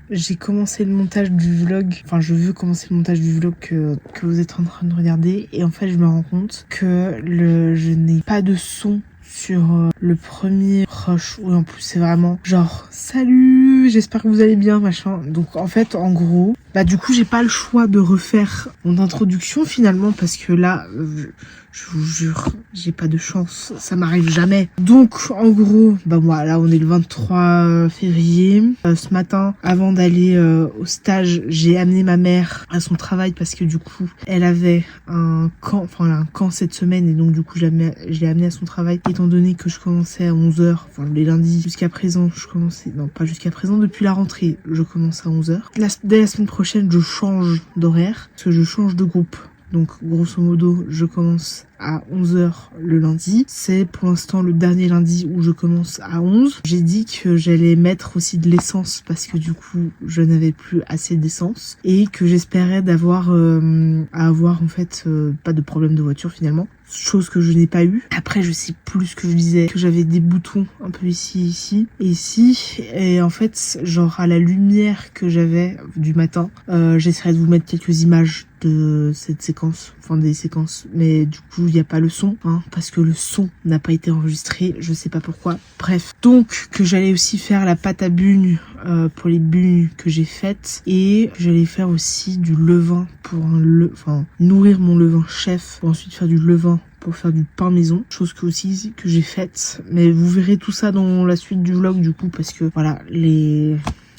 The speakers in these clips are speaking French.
j'ai commencé le montage du vlog, enfin je veux commencer le montage du vlog que vous êtes en train de regarder, et en fait je me rends compte que je n'ai pas de son sur le premier rush, où en plus c'est vraiment genre salut, j'espère que vous allez bien machin. Donc en fait en gros bah du coup j'ai pas le choix de refaire mon introduction finalement, parce que là je vous jure j'ai pas de chance, ça m'arrive jamais. Donc en gros bah moi là on est le 23 février, ce matin avant d'aller au stage j'ai amené ma mère à son travail, parce que du coup elle avait un camp, enfin elle a un camp cette semaine, et donc du coup je l'ai amenée à son travail, étant donné que je commençais à 11h, enfin les lundis jusqu'à présent je commençais, non pas jusqu'à présent, depuis la rentrée je commence à 11h. Dès la semaine prochaine je change d'horaire, parce que je change de groupe. Donc grosso modo je commence à 11h le lundi. C'est pour l'instant le dernier lundi où je commence à 11. J'ai dit que j'allais mettre aussi de l'essence, parce que du coup je n'avais plus assez d'essence, et que j'espérais d'avoir avoir en fait pas de problème de voiture finalement. Chose que je n'ai pas eu. Après je sais plus ce que je disais, que j'avais des boutons un peu ici et ici, et en fait genre à la lumière que j'avais du matin, j'essaierai de vous mettre quelques images de cette séquence, enfin des séquences, mais du coup il n'y a pas le son, hein, parce que le son n'a pas été enregistré, je sais pas pourquoi. Bref, donc que j'allais aussi faire la pâte à bugnes pour les bugnes que j'ai faites, et que j'allais faire aussi du levain pour enfin nourrir mon levain chef, pour ensuite faire du levain pour faire du pain maison, chose que j'ai faite, mais vous verrez tout ça dans la suite du vlog du coup, parce que voilà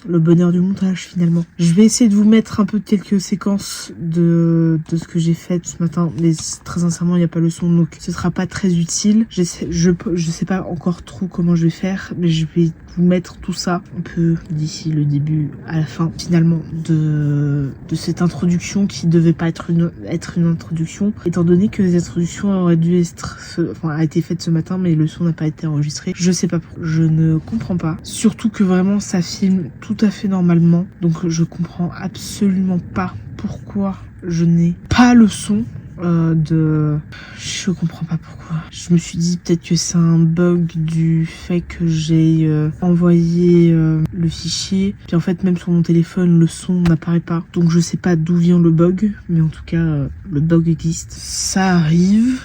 le bonheur du montage finalement. Je vais essayer de vous mettre un peu quelques séquences de ce que j'ai fait ce matin, mais très sincèrement il n'y a pas le son, donc ce sera pas très utile. Je sais pas encore trop comment je vais faire, mais je vais vous mettre tout ça un peu d'ici le début à la fin finalement de cette introduction, qui devait pas être une introduction, étant donné que les introductions auraient dû a été faites ce matin, mais le son n'a pas été enregistré. Je sais pas pourquoi, je ne comprends pas, surtout que vraiment ça filme tout à fait normalement, donc je comprends absolument pas pourquoi je n'ai pas le son je comprends pas pourquoi. Je me suis dit peut-être que c'est un bug du fait que j'ai envoyé le fichier, puis en fait même sur mon téléphone le son n'apparaît pas, donc je sais pas d'où vient le bug, mais en tout cas le bug existe. Ça arrive,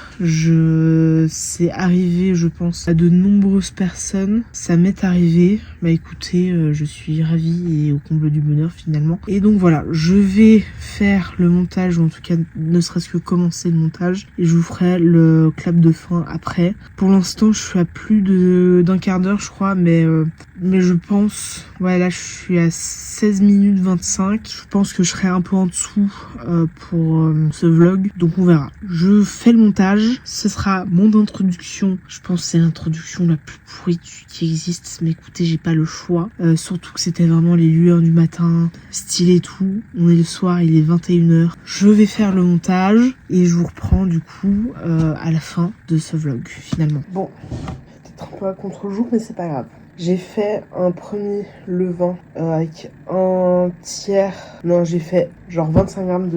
c'est arrivé je pense à de nombreuses personnes, ça m'est arrivé. Bah écoutez, je suis ravie et au comble du bonheur finalement. Et donc voilà, je vais faire le montage, ou en tout cas ne serait-ce que commencer le montage, et je vous ferai le clap de fin après. Pour l'instant je suis à plus d'un quart d'heure je crois, mais je pense, ouais là je suis à 16 minutes 25, je pense que je serai un peu en dessous pour ce vlog, donc on verra. Je fais le montage, ce sera mon introduction, je pense que c'est l'introduction la plus pourrie qui existe, mais écoutez j'ai pas le choix, surtout que c'était vraiment les lueurs du matin, style et tout. On est le soir, il est 21h. Je vais faire le montage et je vous reprends du coup à la fin de ce vlog finalement. Bon, peut-être un peu à contre-jour, mais c'est pas grave. J'ai fait un premier levain avec un tiers, non j'ai fait genre 25 grammes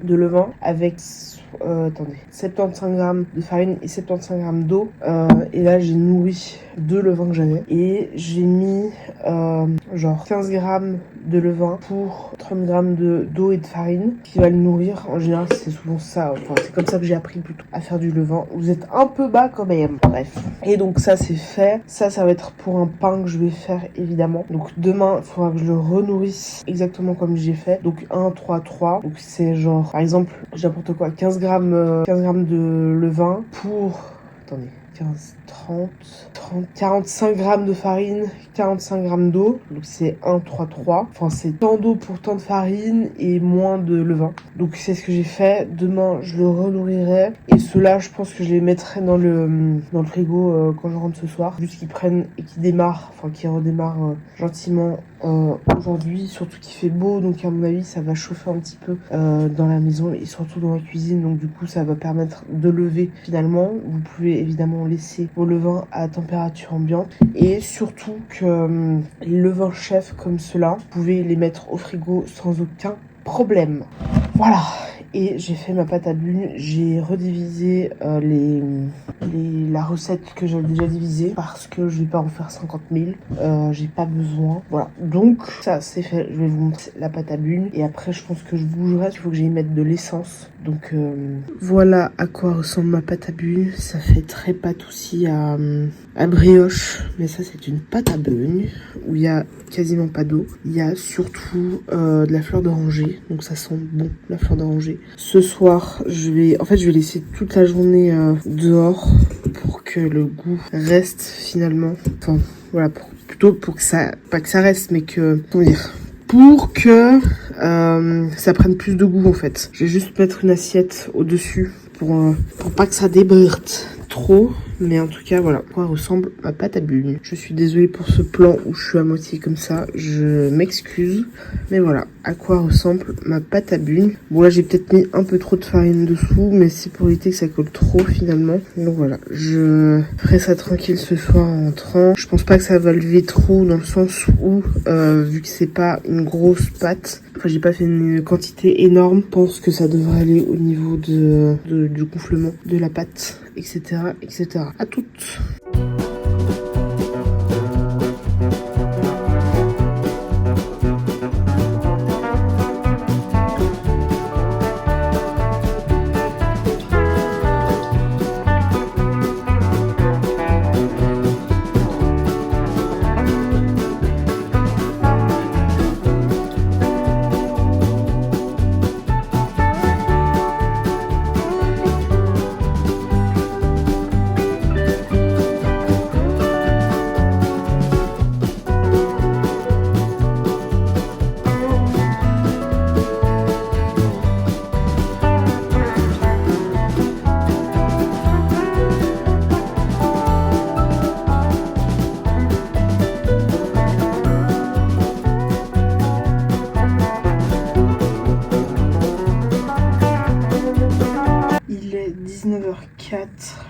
de levain avec 75 grammes de farine et 75 grammes d'eau, et là j'ai nourri 2 levains que j'avais, et j'ai mis genre 15 grammes de levain pour 30 grammes d'eau et de farine qui va le nourrir. En général c'est souvent ça, enfin c'est comme ça que j'ai appris plutôt à faire du levain. Vous êtes un peu bas quand même, bref. Et donc ça c'est fait, ça va être pour un pain que je vais faire évidemment. Donc demain il faudra que je le renourrisse exactement comme j'ai fait, donc 1, 3, 3, donc c'est genre par exemple n'importe quoi, 15 grammes de levain pour, attendez, 15, 30, 45 grammes de farine, 45 grammes d'eau, donc c'est 1, 3, 3. Enfin, c'est tant d'eau pour tant de farine et moins de levain. Donc c'est ce que j'ai fait. Demain, je le renourrirai. Et ceux-là, je pense que je les mettrai dans le frigo quand je rentre ce soir. Juste qu'ils prennent et qu'ils démarrent, enfin qu'ils redémarrent gentiment aujourd'hui. Surtout qu'il fait beau, donc à mon avis, ça va chauffer un petit peu dans la maison et surtout dans la cuisine. Donc du coup, ça va permettre de lever finalement. Vous pouvez évidemment laisser vos levains à température ambiante, et surtout que les levains chefs comme ceux-là, vous pouvez les mettre au frigo sans aucun problème. Voilà. et j'ai fait ma pâte à bugne. J'ai redivisé la recette que j'avais déjà divisée parce que je vais pas en faire 50 000. J'ai pas besoin. Voilà. Donc ça c'est fait. Je vais vous montrer la pâte à bugne et après je pense que je bougerai. Il faut que j'y mette de l'essence. Donc voilà à quoi ressemble ma pâte à bugne. Ça fait très pâte aussi à brioche, mais ça c'est une pâte à bugne où il y a quasiment pas d'eau. Il y a surtout de la fleur d'oranger, donc ça sent bon la fleur d'oranger. Ce soir je vais laisser toute la journée dehors pour que le goût reste finalement. Enfin voilà, plutôt pour que ça, pas que ça reste, mais que, comment dire, pour que ça prenne plus de goût en fait. Je vais juste mettre une assiette au-dessus pour pas que ça déborde trop. Mais en tout cas, voilà à quoi ressemble ma pâte à bugne. Je suis désolée pour ce plan où je suis à moitié comme ça. Je m'excuse. Mais voilà à quoi ressemble ma pâte à bugne. Bon, là, j'ai peut-être mis un peu trop de farine dessous, mais c'est pour éviter que ça colle trop finalement. Donc voilà, je ferai ça tranquille ce soir en rentrant. Je pense pas que ça va lever trop dans le sens où, vu que c'est pas une grosse pâte, enfin, j'ai pas fait une quantité énorme. Je pense que ça devrait aller au niveau du gonflement de la pâte, etc., etc. À toutes.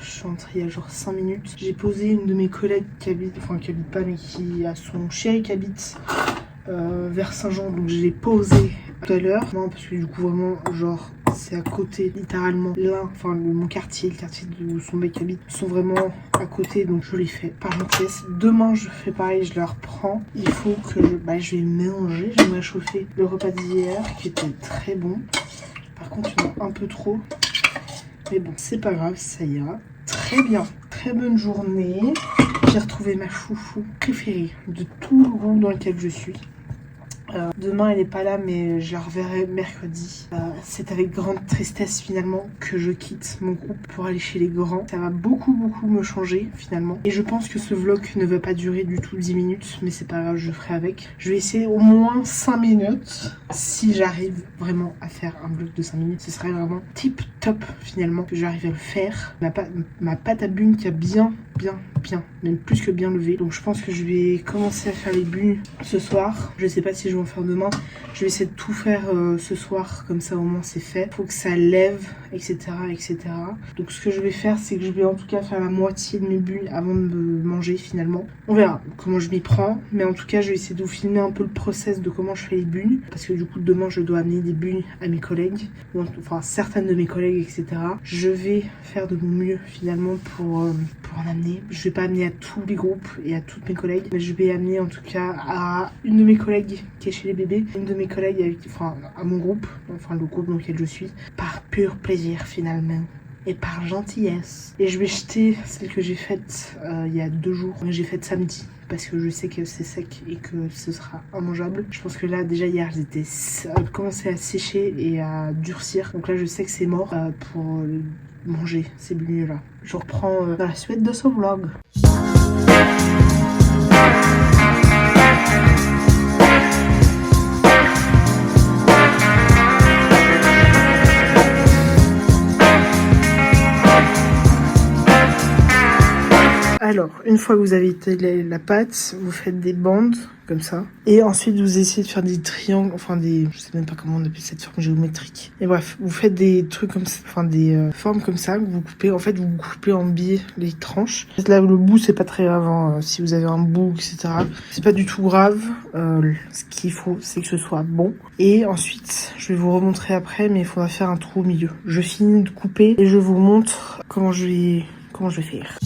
Je suis entrée il y a genre 5 minutes. J'ai posé une de mes collègues qui habite pas, mais qui a son chéri qui habite vers Saint-Jean. Donc je l'ai posé tout à l'heure. Non, parce que du coup vraiment genre c'est à côté littéralement. Mon quartier, le quartier où son mec habite sont vraiment à côté. Donc je l'ai fait par gentillesse. Demain je fais pareil, je la reprends. Il faut que je vais mélanger. Je vais réchauffer le repas d'hier qui était très bon. Par contre il y en a un peu trop. Mais bon, c'est pas grave, ça ira. Très bien, très bonne journée. J'ai retrouvé ma chouchou préférée de tout le groupe dans lequel je suis. Demain elle n'est pas là, mais je la reverrai mercredi. C'est avec grande tristesse finalement que je quitte mon groupe pour aller chez les grands. Ça va beaucoup me changer finalement. Et je pense que ce vlog ne va pas durer du tout 10 minutes, mais c'est pas grave, je ferai avec. Je vais essayer au moins 5 minutes. Si j'arrive vraiment à faire un vlog de 5 minutes, ce serait vraiment tip top finalement que j'arrive à le faire. Ma pâte à bugne qui a bien, même plus que bien levé. Donc je pense que je vais commencer à faire les bugnes ce soir. Je sais pas si je vais en faire demain. Je vais essayer de tout faire ce soir, comme ça au moins c'est fait. Faut que ça lève, etc., etc. Donc ce que je vais faire, c'est que je vais en tout cas faire la moitié de mes bugnes avant de me manger finalement. On verra comment je m'y prends, mais en tout cas je vais essayer de vous filmer un peu le process de comment je fais les bugnes, parce que du coup demain je dois amener des bugnes à mes collègues, enfin certaines de mes collègues, etc. Je vais faire de mon mieux finalement pour en amener. Je vais pas amener à tous les groupes et à toutes mes collègues, mais je vais amener en tout cas à une de mes collègues qui est chez les bébés, une de mes collègues à mon groupe, le groupe dans lequel je suis, par pur plaisir finalement et par gentillesse. Et je vais jeter celle que j'ai faite il y a 2 jours. J'ai faite samedi parce que je sais que c'est sec et que ce sera immangeable. Je pense que là déjà hier j'étais commencé à sécher et à durcir, donc là je sais que c'est mort pour manger ces bugnes là. Je reprends dans la suite de ce vlog. Alors, une fois que vous avez étalé la pâte, vous faites des bandes comme ça. Et ensuite, vous essayez de faire des triangles, enfin des... Je sais même pas comment on appelle cette forme géométrique. Et bref, vous faites des trucs comme ça, enfin des formes comme ça, que vous coupez. En fait, vous coupez en biais les tranches. Là, le bout, c'est pas très grave, hein, si vous avez un bout, etc. C'est pas du tout grave. Ce qu'il faut, c'est que ce soit bon. Et ensuite, je vais vous remontrer après, mais il faudra faire un trou au milieu. Je finis de couper et je vous montre comment je vais faire.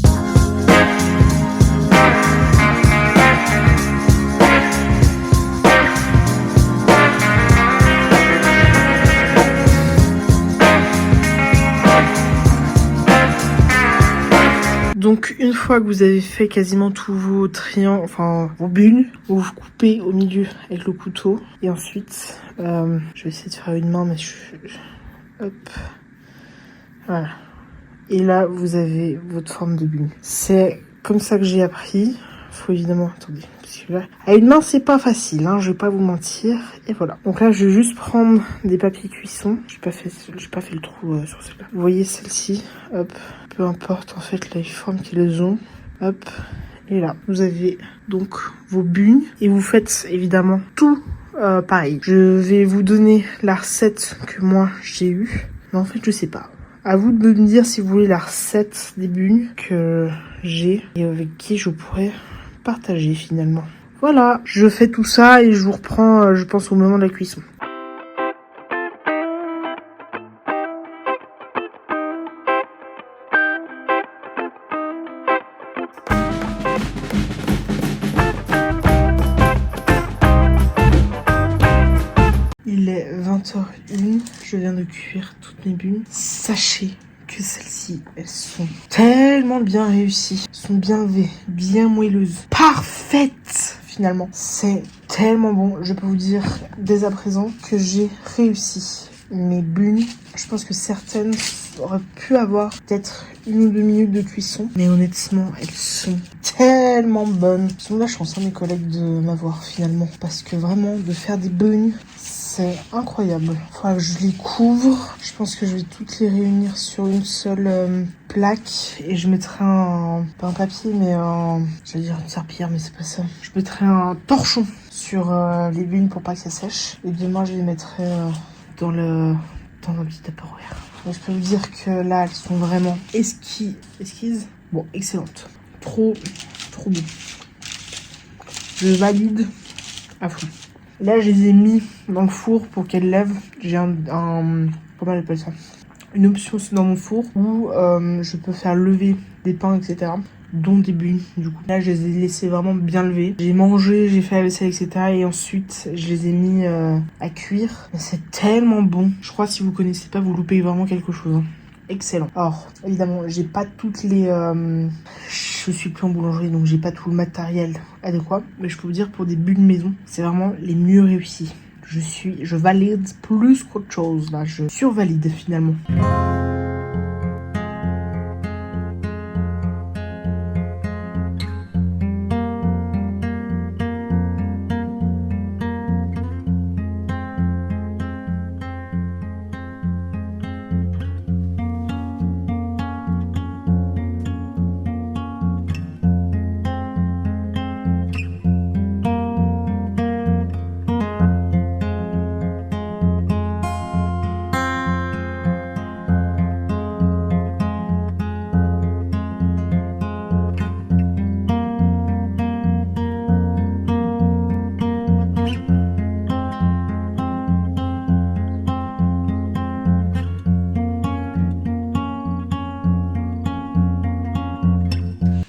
Donc une fois que vous avez fait quasiment tous vos triangles, enfin vos bulles, vous coupez au milieu avec le couteau. Et ensuite, je vais essayer de faire une main, mais hop, voilà. Et là, vous avez votre forme de bulle. C'est comme ça que j'ai appris. Faut évidemment, attendez, parce que là, à une main, c'est pas facile, hein, je vais pas vous mentir. Et voilà. Donc là, je vais juste prendre des papiers cuisson. J'ai pas fait le trou sur celle-là. Vous voyez celle-ci, hop. Peu importe, en fait, la forme qu'ils ont. Hop. Et là, vous avez donc vos bulles. Et vous faites évidemment tout pareil. Je vais vous donner la recette que moi, j'ai eue. Mais en fait, je sais pas. À vous de me dire si vous voulez la recette des bulles que j'ai et avec qui je pourrais partager finalement. Voilà, je fais tout ça et je vous reprends, je pense, au moment de la cuisson. Il est 20h01, je viens de cuire toutes mes bulles. Sachez que celles-ci, elles sont tellement bien réussies, sont bien levées, bien moelleuses, parfaites finalement. C'est tellement bon, je peux vous dire dès à présent que j'ai réussi mes bulles. Je pense que certaines auraient pu avoir peut-être 1 ou 2 minutes de cuisson, mais honnêtement, elles sont tellement bonnes. Ils ont de la chance, hein, mes collègues, de m'avoir finalement, parce que vraiment, de faire des bulles, c'est incroyable. Faudra que je les couvre. Je pense que je vais toutes les réunir sur une seule plaque et je mettrai pas un papier, mais j'allais dire une serpillière, mais c'est pas ça. Je mettrai un torchon sur les bulles pour pas que ça sèche. Et demain, je les mettrai dans le petit Tupperware. Donc, je peux vous dire que là, elles sont vraiment esquises. Bon, excellentes. Trop bon. Je valide à fond. Là, je les ai mis dans le four pour qu'elles lèvent. J'ai comment on appelle ça, une option dans mon four où je peux faire lever des pains, etc. dont des bulles. Du coup, là, je les ai laissés vraiment bien levés. J'ai mangé, j'ai fait la vaisselle, etc. Et ensuite, je les ai mis à cuire. C'est tellement bon. Je crois que si vous connaissez pas, vous loupez vraiment quelque chose, hein. Excellent. Alors, évidemment, j'ai pas toutes les... je suis plus en boulangerie, donc j'ai pas tout le matériel adéquat. Mais je peux vous dire, pour des bulles maison, c'est vraiment les mieux réussis. Je valide plus qu'autre chose, là. Je survalide, finalement.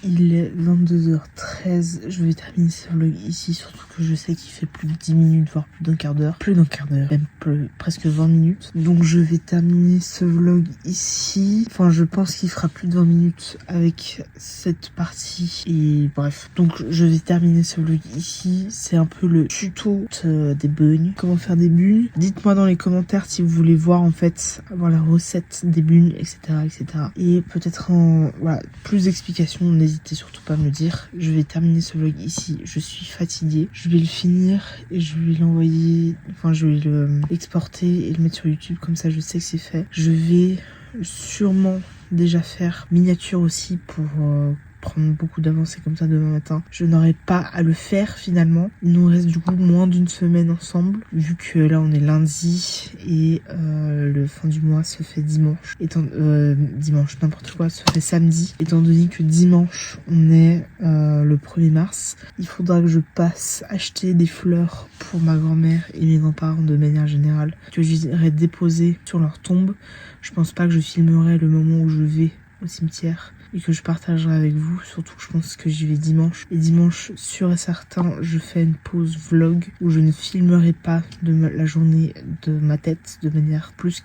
Il est 22h13, je vais terminer ce vlog ici, surtout que je sais qu'il fait plus de 10 minutes, voire plus d'un quart d'heure. Plus d'un quart d'heure, même presque 20 minutes. Donc je vais terminer ce vlog ici. Enfin, je pense qu'il fera plus de 20 minutes avec cette partie. Et bref, donc je vais terminer ce vlog ici. C'est un peu le tuto des bulles. Comment faire des bulles. Dites-moi dans les commentaires si vous voulez voir en fait, avoir la recette des bulles, etc. etc. Et peut-être voilà, plus d'explications, n'hésitez surtout pas à me le dire. Je vais terminer ce vlog ici, je suis fatiguée. Je vais le finir et je vais l'envoyer, enfin je vais l'exporter et le mettre sur YouTube, comme ça je sais que c'est fait. Je vais sûrement déjà faire miniature aussi pour prendre beaucoup d'avancées comme ça demain matin, je n'aurai pas à le faire finalement. Il nous reste du coup moins d'une semaine ensemble, vu que là on est lundi et le fin du mois se fait dimanche. Dimanche, n'importe quoi, se fait samedi. Étant donné que dimanche on est le 1er mars, il faudra que je passe acheter des fleurs pour ma grand-mère et mes grands-parents de manière générale, que j'irai déposer sur leur tombe. Je pense pas que je filmerai le moment où je vais au cimetière et que je partagerai avec vous, surtout que je pense que j'y vais dimanche. Et dimanche, sûr et certain, je fais une pause vlog où je ne filmerai pas la journée de ma tête de manière plus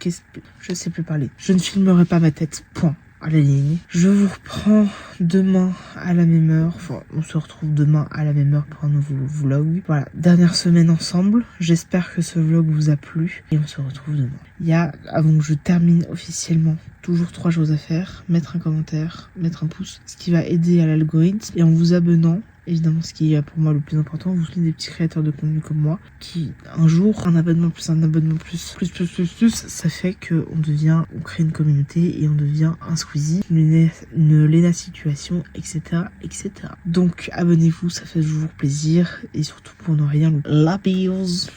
je sais plus parler. Je ne filmerai pas ma tête, point. À la ligne. Je vous reprends demain à la même heure. Enfin, on se retrouve demain à la même heure pour un nouveau vlog. Voilà, dernière semaine ensemble. J'espère que ce vlog vous a plu et on se retrouve demain. Il y a, avant que je termine officiellement, toujours 3 choses à faire. Mettre un commentaire, mettre un pouce, ce qui va aider à l'algorithme. Et en vous abonnant, évidemment, ce qui est pour moi le plus important, vous soutenez des petits créateurs de contenu comme moi, qui un jour, un abonnement plus, ça fait que on crée une communauté et on devient un Squeezie, une Lena Situation, etc., etc. Donc abonnez-vous, ça fait toujours plaisir et surtout pour ne rien louper. La bise.